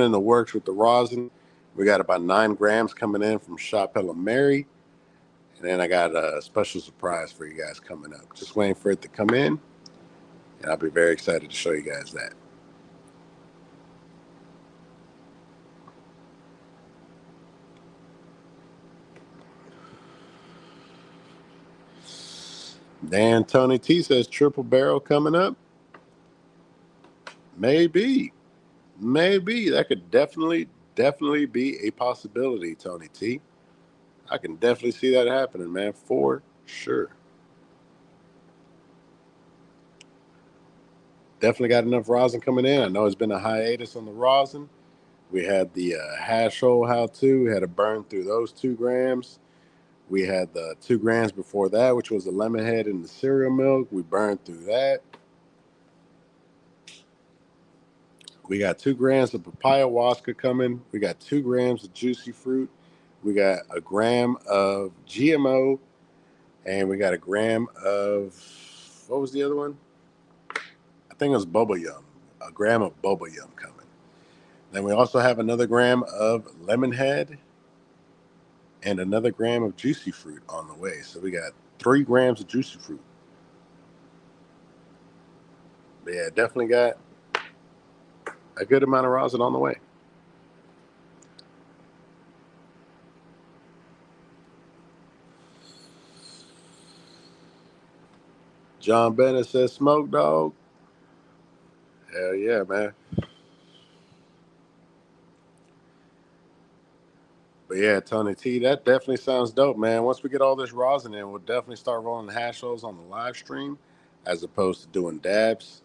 S1: in the works with the rosin. We got about 9 grams coming in from Shop Ella Mary. And then I got a special surprise for you guys coming up. Just waiting for it to come in. And I'll be very excited to show you guys that. Dan Tony T says triple barrel coming up. Maybe that could definitely be a possibility, Tony T. I can definitely see that happening, man, for sure. Definitely got enough rosin coming in. I know it's been a hiatus on the rosin. We had the hash hole how-to. We had to burn through those 2 grams. We had the 2 grams before that, which was the lemon head and the cereal milk. We burned through that. We got 2 grams of papaya wasca coming. We got 2 grams of juicy fruit. We got a gram of GMO. And we got a gram of, what was the other one? I think it was Bubble Yum. A gram of Bubble Yum coming. Then we also have another gram of lemon head and another gram of juicy fruit on the way. So we got 3 grams of juicy fruit. But yeah, definitely got a good amount of rosin on the way. John Bennett says smoke dog. Hell yeah, man. But yeah, Tony T, that definitely sounds dope, man. Once we get all this rosin in, we'll definitely start rolling the hash holes on the live stream as opposed to doing dabs.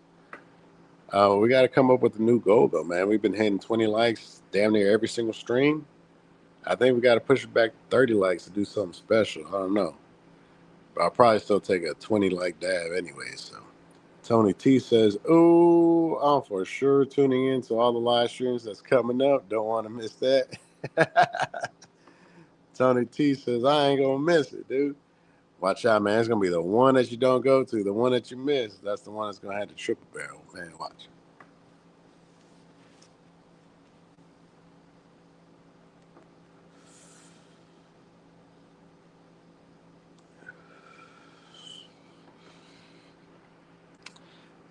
S1: We got to come up with a new goal, though, man. We've been hitting 20 likes damn near every single stream. I think we got to push it back to 30 likes to do something special. I don't know. But I'll probably still take a 20 like dab anyway. So Tony T says, "Ooh, I'm for sure tuning in to all the live streams that's coming up. Don't want to miss that." Tony T says, "I ain't going to miss it, dude. Watch out, man. It's going to be the one that you don't go to, the one that you miss. That's the one that's going to have the triple barrel, man. Watch."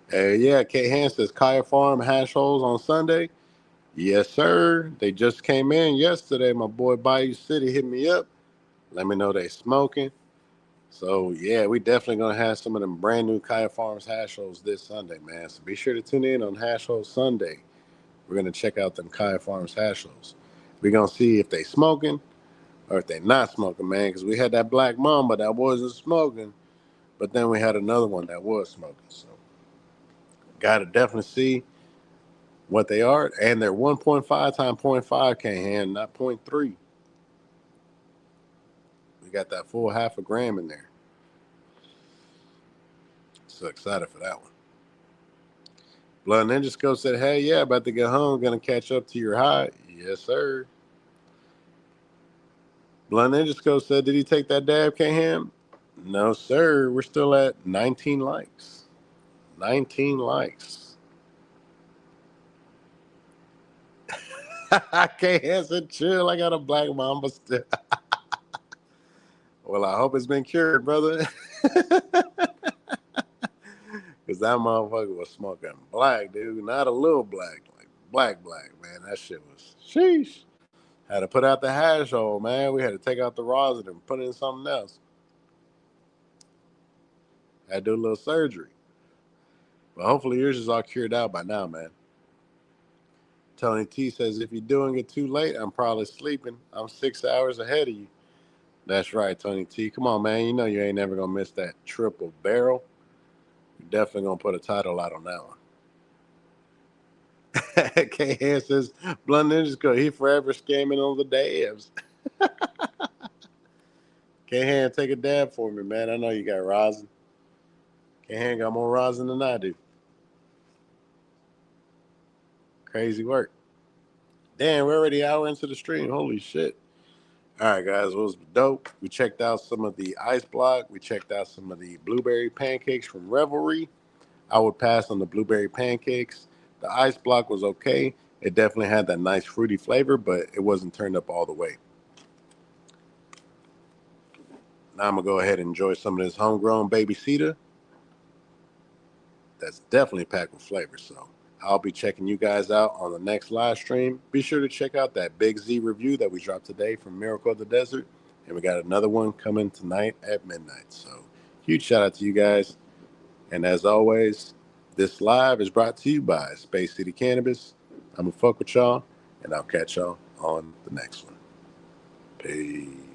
S1: Hey, yeah, Kate Hand says Kaya Farm hash holes on Sunday. Yes, sir. They just came in yesterday. My boy Bayou City hit me up. Let me know they smoking. So yeah, we definitely gonna have some of them brand new Kaya Farms hash holes this Sunday, man. So be sure to tune in on Hash Hole Sunday. We're gonna check out them Kaya Farms hash holes. We're gonna see if they smoking or if they not smoking, man. Because we had that Black Mamba that wasn't smoking, but then we had another one that was smoking. So gotta definitely see what they are, and they're 1.5 times 0.5 K-hand, not 0.3. We got that full half a gram in there. So excited for that one. Blood Ninja Scope said, "Hey, yeah, about to get home. Gonna catch up to your high." Yes, sir. Blood Ninja Scope said, "Did he take that dab, K-Ham?" No, sir. We're still at 19 likes. 19 likes. K-Ham said, "Chill. I got a Black Mamba still." Well, I hope it's been cured, brother. Because that motherfucker was smoking black, dude. Not a little black, like black, man. That shit was sheesh. Had to put out the hash hole, man. We had to take out the rosin and put in something else. Had to do a little surgery. But hopefully yours is all cured out by now, man. Tony T says, "If you're doing it too late, I'm probably sleeping. I'm 6 hours ahead of you." That's right, Tony T. Come on, man. You know you ain't never going to miss that triple barrel. You're definitely going to put a title out on that one. K-Han says, "Blunt Ninjas go. He forever scamming on the dabs." K-Han, take a dab for me, man. I know you got rosin. K-Han got more rosin than I do. Crazy work. Damn, we're already an hour into the stream. Holy shit. All right, guys, it was dope. We checked out some of the ice block. We checked out some of the blueberry pancakes from Revelry. I would pass on the blueberry pancakes. The ice block was okay. It definitely had that nice fruity flavor, but it wasn't turned up all the way. Now I'm going to go ahead and enjoy some of this homegrown baby cedar. That's definitely packed with flavor. So I'll be checking you guys out on the next live stream. Be sure to check out that Big Z review that we dropped today from Miracle of the Desert. And we got another one coming tonight at midnight. So Huge shout out to you guys. And as always, this live is brought to you by Space City Cannabis. I'm going to fuck with y'all, and I'll catch y'all on the next one. Peace.